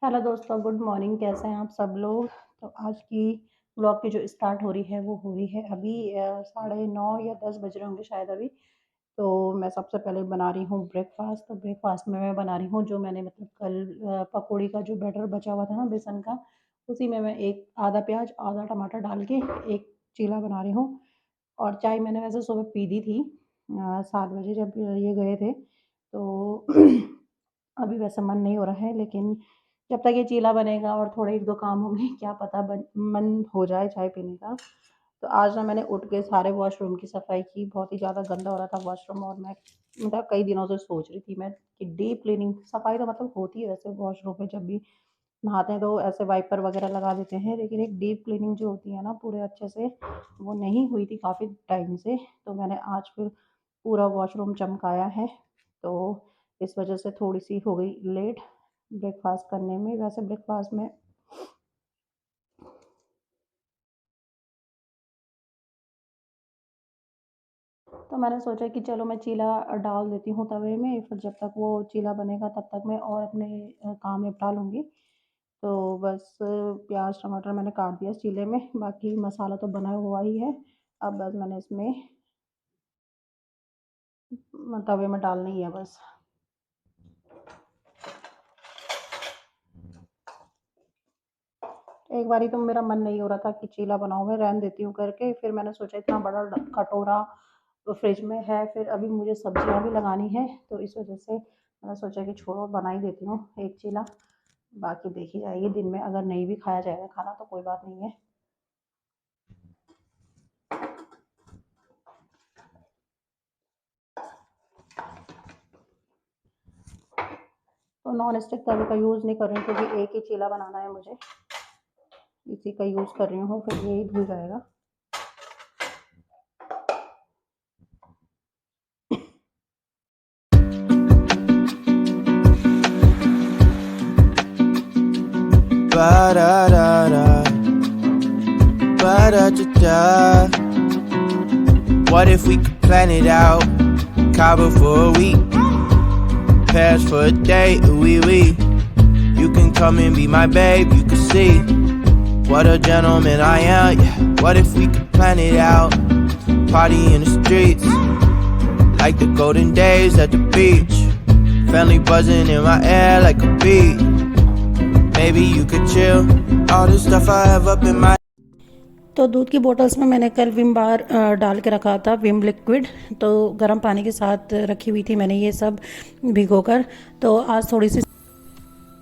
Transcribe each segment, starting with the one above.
Hello दोस्तों, good morning. कैसे हैं आप सब लोग? तो आज की व्लॉग की जो स्टार्ट हो रही है वो हो रही है अभी साढ़े 9 या 10 बज रहे होंगे शायद अभी। तो मैं सबसे पहले बना रही हूँ ब्रेकफ़ास्ट। तो ब्रेकफ़ास्ट में मैं बना रही हूँ जो मैंने मतलब कल पकौड़ी का जो बैटर बचा हुआ था ना बेसन का, उसी में मैं एक आधा प्याज़, आधा टमाटर डाल के एक चीला बना रही हूँ। और चाय मैंने वैसे सुबह पी दी थी 7 बजे जब ये गए थे। तो अभी वैसे मन नहीं हो रहा है, लेकिन जब तक ये चीला बनेगा और थोड़े 1-2 काम होंगे, क्या पता मन हो जाए चाय पीने का। तो आज ना मैंने उठ के सारे वॉशरूम की सफाई की। बहुत ही ज़्यादा गंदा हो रहा था वॉशरूम, और मैं मतलब कई दिनों से सोच रही थी मैं कि डीप क्लीनिंग सफाई तो मतलब होती है वैसे वॉशरूम में, जब भी नहाते हैं तो ऐसे वाइपर वगैरह लगा देते हैं, लेकिन एक डीप क्लीनिंग जो होती है ना पूरे अच्छे से, वो नहीं हुई थी काफ़ी टाइम से। तो मैंने आज फिर पूरा वॉशरूम चमकाया है। तो इस वजह से थोड़ी-सी हो गई लेट ब्रेकफ़ास्ट करने में। वैसे ब्रेकफ़ास्ट में तो मैंने सोचा कि चलो मैं चीला डाल देती हूँ तवे में, फिर जब तक वो चीला बनेगा तब तक मैं और अपने काम निपटा लूँगी। तो बस प्याज़ टमाटर मैंने काट दिया चीले में, बाकी मसाला तो बना हुआ ही है। अब बस मैंने इसमें तवे में डालनी ही है बस। एक बारी तो मेरा मन नहीं हो रहा था कि चीला बनाऊँ, मैं रहने देती हूँ करके, फिर मैंने सोचा इतना बड़ा कटोरा तो फ्रिज में है, फिर अभी मुझे सब्जियां भी लगानी है, तो इस वजह से मैंने सोचा कि छोड़ो बना ही देती हूँ एक चीला। बाकी देखी जाएगी दिन में, अगर नहीं भी खाया जाएगा खाना तो कोई बात नहीं है। तो नॉन स्टिक तवे का यूज़ नहीं कर रही हूँ क्योंकि एक ही चीला बनाना है मुझे, इसी का यूज़ कर रही हूँ, फिर यही धुल जाएगा। Ba da da da, ba da da da. What if we could plan it out? Cabo for a week, Paris for a day, oui. You can come and be my babe, you can see what a gentleman I am. Yeah. What if we could plan it out? Party in the streets, like the golden days at the beach. Family buzzing in my air like a beat. Maybe you could chill. All this stuff I have up in my तो दूध की bottles में मैंने कल Vim bar डाल के रखा था, विम लिक्विड। तो गर्म पानी के साथ रखी हुई थी मैंने ये सब भिगोकर। तो आज थोड़ी सी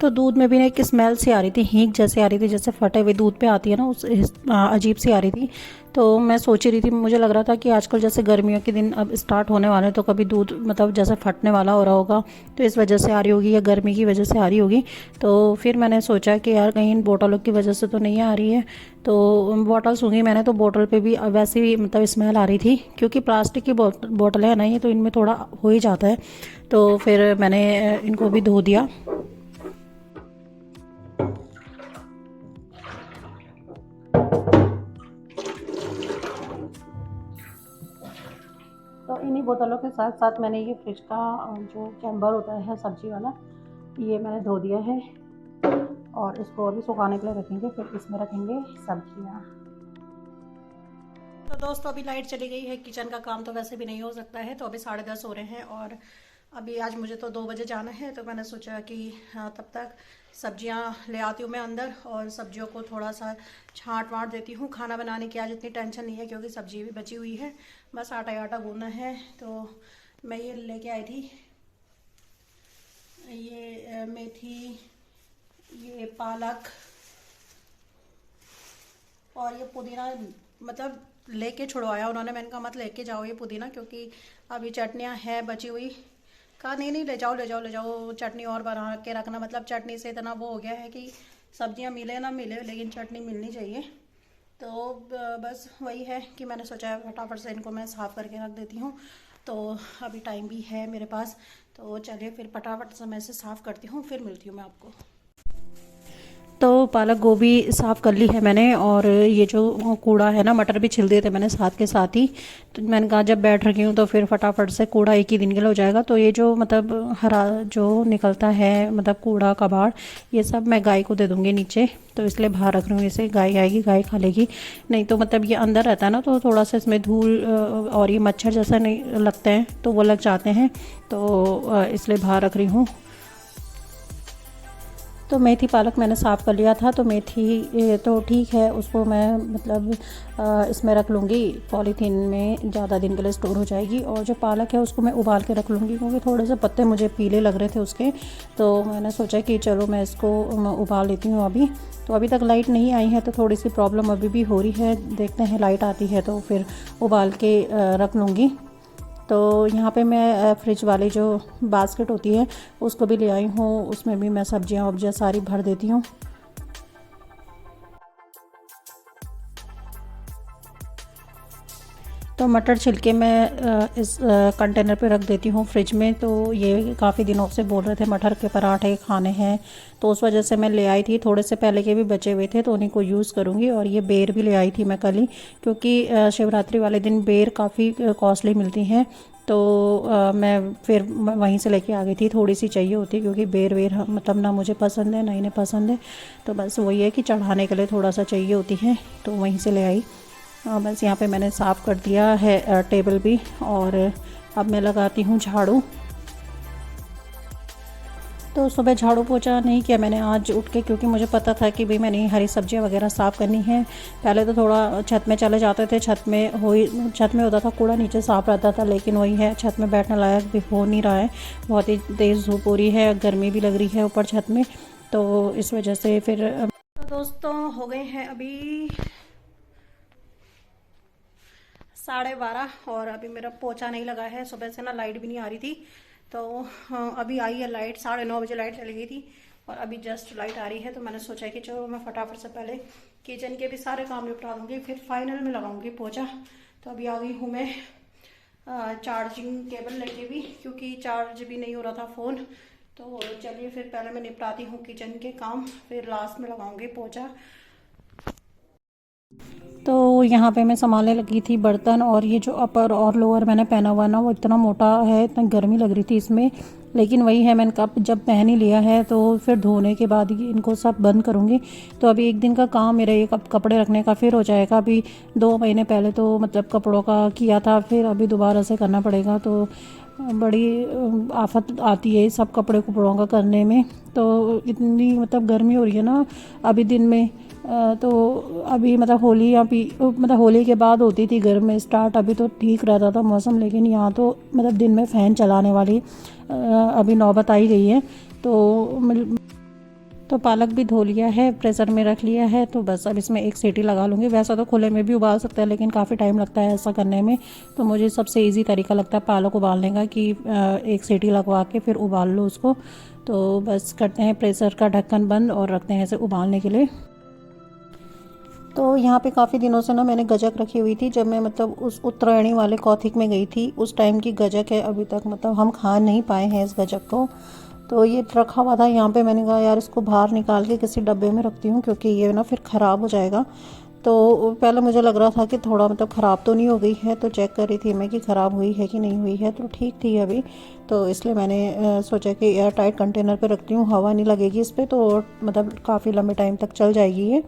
तो दूध में भी ना एक स्मेल सी आ रही थी, हींग जैसे आ रही थी, जैसे फटे हुए दूध पे आती है ना, उस अजीब सी आ रही थी। तो मैं सोच रही थी, मुझे लग रहा था कि आजकल जैसे गर्मियों के दिन अब स्टार्ट होने वाले हैं तो कभी दूध मतलब जैसे फटने वाला हो रहा होगा, तो इस वजह से आ रही होगी या गर्मी की वजह से आ रही होगी। तो फिर मैंने सोचा कि यार कहीं इन बोतलों की वजह से तो नहीं आ रही है। तो बॉटल सूंघी मैंने, तो बोतल पे भी वैसे ही मतलब स्मेल आ रही थी, क्योंकि प्लास्टिक की बोतलें हैं ना ये, तो इनमें थोड़ा हो ही जाता है। तो फिर मैंने इनको भी धो दिया। तो इन्हीं बोतलों के साथ साथ मैंने ये फ्रिज का जो चैम्बर होता है सब्जी वाला, ये मैंने धो दिया है, और इसको अभी सुखाने के लिए रखेंगे, फिर इसमें रखेंगे सब्जियाँ। तो दोस्तों अभी लाइट चली गई है, किचन का काम तो वैसे भी नहीं हो सकता है। तो अभी 10:30 हो रहे हैं, और अभी आज मुझे तो 2 बजे जाना है। तो मैंने सोचा कि तब तक सब्जियां ले आती हूँ मैं अंदर, और सब्जियों को थोड़ा सा छांट वाट देती हूँ। खाना बनाने की आज इतनी टेंशन नहीं है क्योंकि सब्जी भी बची हुई है, बस आटा ही आटा गूंदना है। तो मैं ये लेके आई थी, ये मेथी, ये पालक और ये पुदीना, मतलब लेके छुड़वाया उन्होंने। मैंने कहा मत लेके जाओ ये पुदीना, क्योंकि अभी चटनियाँ है बची हुई। कहा नहीं नहीं, ले जाओ ले जाओ ले जाओ, चटनी और बना के रखना। मतलब चटनी से इतना वो हो गया है कि सब्जियाँ मिले ना मिले, लेकिन चटनी मिलनी चाहिए। तो बस वही है कि मैंने सोचा फटाफट से इनको मैं साफ़ करके रख देती हूँ। तो अभी टाइम भी है मेरे पास, तो चलिए फिर फटाफट से मैं इसे साफ़ करती हूँ, फिर मिलती हूँ मैं आपको। तो पालक गोभी साफ़ कर ली है मैंने, और ये जो कूड़ा है ना, मटर भी छिल दिए थे मैंने साथ के साथ ही। तो मैंने कहा जब बैठ रखी हूँ तो फिर फटाफट से कूड़ा एक ही दिन के लिए हो जाएगा। तो ये जो मतलब हरा जो निकलता है मतलब कूड़ा कबाड़, ये सब मैं गाय को दे दूँगी नीचे। तो इसलिए बाहर रख रही हूँ इसे, गाय आएगी गाय खा लेगी। नहीं तो मतलब ये अंदर रहता है ना, तो थोड़ा सा इसमें धूल और ये मच्छर जैसा नहीं लगते हैं तो वो लग जाते हैं, तो इसलिए बाहर रख रही हूँ। तो मेथी पालक मैंने साफ़ कर लिया था, तो मेथी तो ठीक है, उसको मैं मतलब इसमें रख लूँगी पॉलीथीन में, ज़्यादा दिन के लिए स्टोर हो जाएगी। और जो पालक है उसको मैं उबाल के रख लूँगी, क्योंकि थोड़े से पत्ते मुझे पीले लग रहे थे उसके। तो मैंने सोचा कि चलो मैं इसको उबाल लेती हूँ अभी। तो अभी तक लाइट नहीं आई है तो थोड़ी सी प्रॉब्लम अभी भी हो रही है, देखते हैं लाइट आती है तो फिर उबाल के रख लूँगी। तो यहाँ पे मैं फ्रिज वाली जो बास्केट होती है उसको भी ले आई हूँ, उसमें भी मैं सब्जियाँ वब्जियाँ सारी भर देती हूँ। तो मटर छिलके मैं इस कंटेनर पे रख देती हूँ फ्रिज में। तो ये काफ़ी दिनों से बोल रहे थे मटर के पराठे खाने हैं, तो उस वजह से मैं ले आई थी। थोड़े से पहले के भी बचे हुए थे तो उन्हीं को यूज़ करूँगी। और ये बेर भी ले आई थी मैं कल ही, क्योंकि शिवरात्रि वाले दिन बेर काफ़ी कॉस्टली मिलती हैं। तो मैं फिर वहीं से लेके आ गई थी, थोड़ी सी चाहिए होती, क्योंकि बेर वेर मतलब ना मुझे पसंद है ना इन्हें पसंद है। तो बस वही है कि चढ़ाने के लिए थोड़ा सा चाहिए होती है, तो वहीं से ले आई। बस यहाँ पे मैंने साफ़ कर दिया है टेबल भी, और अब मैं लगाती हूँ झाड़ू। तो सुबह झाड़ू पोछा नहीं किया मैंने आज उठ के, क्योंकि मुझे पता था कि भाई मैंने हरी सब्जियाँ वगैरह साफ़ करनी है। पहले तो थोड़ा छत में चले जाते थे, छत में होता था कूड़ा, नीचे साफ़ रहता था, लेकिन वही है छत में बैठने लायक भी हो नहीं रहा है। बहुत ही तेज़ धूप हो रही है, गर्मी भी लग रही है ऊपर छत में, तो इस वजह से फिर तो दोस्तों हो गए हैं अभी 12:30, और अभी मेरा पोछा नहीं लगा है। सुबह से ना लाइट भी नहीं आ रही थी, तो अभी आई है लाइट। 9:30 बजे लाइट चली गई थी और अभी जस्ट लाइट आ रही है। तो मैंने सोचा कि चलो मैं फटाफट से पहले किचन के भी सारे काम निपटा दूँगी, फिर फाइनल में लगाऊंगी पोछा। तो अभी आ गई हूँ मैं चार्जिंग केबल लेके भी, क्योंकि चार्ज भी नहीं हो रहा था फ़ोन। तो चलिए फिर पहले मैं निपटाती हूँ किचन के काम, फिर लास्ट में लगाऊंगी पोछा। तो यहाँ पे मैं संभालने लगी थी बर्तन, और ये जो अपर और लोअर मैंने पहना हुआ ना वो इतना मोटा है, इतनी गर्मी लग रही थी इसमें। लेकिन वही है, मैंने कब जब पहन ही लिया है तो फिर धोने के बाद ही इनको सब बंद करूँगी। तो अभी एक दिन का काम मेरा ये कपड़े रखने का फिर हो जाएगा। अभी 2 महीने पहले तो मतलब कपड़ों का किया था, फिर अभी दोबारा से करना पड़ेगा। तो बड़ी आफत आती है सब कपड़े कुपड़ों का करने में। तो इतनी मतलब गर्मी हो रही है ना अभी दिन में। तो अभी मतलब होली के बाद होती थी गर्मी में स्टार्ट, अभी तो ठीक रहता था मौसम, लेकिन यहाँ तो मतलब दिन में फ़ैन चलाने वाली अभी नौबत आई गई है। तो पालक भी धो लिया है, प्रेशर में रख लिया है, तो बस अब इसमें एक सीटी लगा लूँगी। वैसा तो खुले में भी उबाल सकता है, लेकिन काफ़ी टाइम लगता है ऐसा करने में। तो मुझे सबसे इजी तरीका लगता है पालक उबालने का, कि एक सीटी लगवा के फिर उबाल लो उसको। तो बस करते हैं प्रेशर का ढक्कन बंद और रखते हैं इसे उबालने के लिए। तो यहाँ पे काफ़ी दिनों से ना मैंने गजक रखी हुई थी, जब मैं मतलब उस उत्तरायणी वाले कौथिक में गई थी उस टाइम की गजक है। अभी तक मतलब हम खा नहीं पाए हैं इस गजक को। तो ये रखा हुआ था यहाँ पे, मैंने कहा यार इसको बाहर निकाल के किसी डब्बे में रखती हूँ, क्योंकि ये ना फिर ख़राब हो जाएगा। तो पहले मुझे लग रहा था कि थोड़ा मतलब ख़राब तो नहीं हो गई है, तो चेक कर रही थी मैं कि ख़राब हुई है कि नहीं हुई है, तो ठीक थी अभी। तो इसलिए मैंने सोचा कि एयर टाइट कंटेनर पे रखती हूँ, हवा नहीं लगेगी इस पर, तो मतलब काफ़ी लंबे टाइम तक चल जाएगी ये।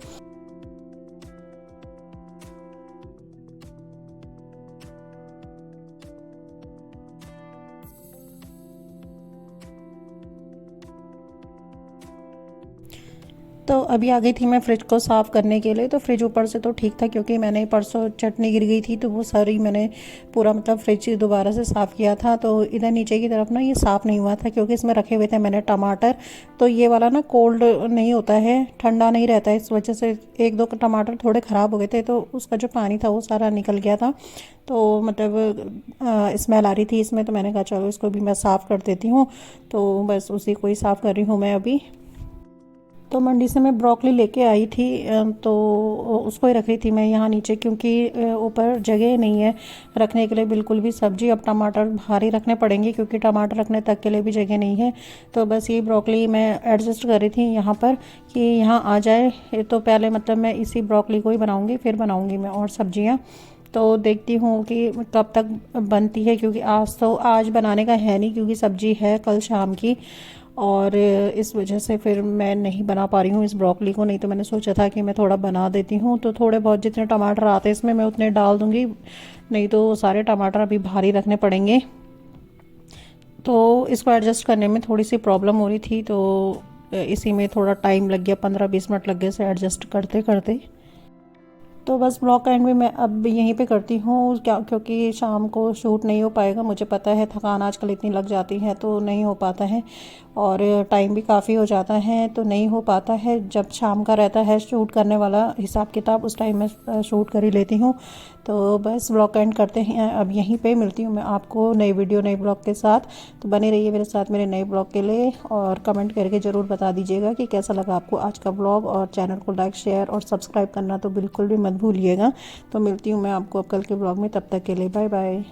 तो अभी आ गई थी मैं फ्रिज को साफ़ करने के लिए। तो फ्रिज ऊपर से तो ठीक था, क्योंकि मैंने परसों चटनी गिर गई थी, तो वो सारी मैंने पूरा मतलब फ्रिज दोबारा से साफ़ किया था। तो इधर नीचे की तरफ ना ये साफ़ नहीं हुआ था, क्योंकि इसमें रखे हुए थे मैंने टमाटर। तो ये वाला ना कोल्ड नहीं होता है, ठंडा नहीं रहता है, इस वजह से 1-2 टमाटर थोड़े ख़राब हो गए थे, तो उसका जो पानी था वो सारा निकल गया था। तो मतलब स्मेल आ रही थी इसमें, तो मैंने कहा चलो इसको भी मैं साफ़ कर देती हूँ। तो बस उसी को ही साफ़ कर रही हूँ मैं अभी। तो मंडी से मैं ब्रोकली लेके आई थी, तो उसको ही रख रही थी मैं यहाँ नीचे, क्योंकि ऊपर जगह नहीं है रखने के लिए बिल्कुल भी सब्ज़ी। अब टमाटर भारी रखने पड़ेंगे क्योंकि टमाटर रखने तक के लिए भी जगह नहीं है। तो बस ये ब्रोकली मैं एडजस्ट कर रही थी यहाँ पर कि यहाँ आ जाए। तो पहले मतलब मैं इसी ब्रोकली को ही बनाऊँगी, फिर बनाऊँगी मैं और सब्जियाँ। तो देखती हूँ कि कब तक बनती है, क्योंकि आज बनाने का है नहीं, क्योंकि सब्ज़ी है कल शाम की, और इस वजह से फिर मैं नहीं बना पा रही हूँ इस ब्रोकली को। नहीं तो मैंने सोचा था कि मैं थोड़ा बना देती हूँ, तो थोड़े बहुत जितने टमाटर आते हैं इसमें मैं उतने डाल दूँगी, नहीं तो सारे टमाटर अभी भारी रखने पड़ेंगे। तो इसको एडजस्ट करने में थोड़ी सी प्रॉब्लम हो रही थी, तो इसी में थोड़ा टाइम लग गया, 15-20 मिनट लग गए से एडजस्ट करते करते। तो बस ब्लॉग का एंड भी मैं अब यहीं पे करती हूँ, क्या क्योंकि शाम को शूट नहीं हो पाएगा। मुझे पता है थकान आजकल इतनी लग जाती है तो नहीं हो पाता है, और टाइम भी काफ़ी हो जाता है तो नहीं हो पाता है। जब शाम का रहता है शूट करने वाला हिसाब किताब, उस टाइम मैं शूट कर ही लेती हूँ। तो बस ब्लॉग का एंड करते हैं अब यहीं पे। मिलती हूँ मैं आपको नई वीडियो नई ब्लॉग के साथ। तो बने रहिए मेरे साथ मेरे नए ब्लॉग के लिए, और कमेंट करके ज़रूर बता दीजिएगा कि कैसा लगा आपको आज का ब्लॉग, और चैनल को लाइक शेयर और सब्सक्राइब करना तो बिल्कुल भी मत भूलिएगा। तो मिलती हूँ मैं आपको अब कल के ब्लॉग में, तब तक के लिए बाय बाय।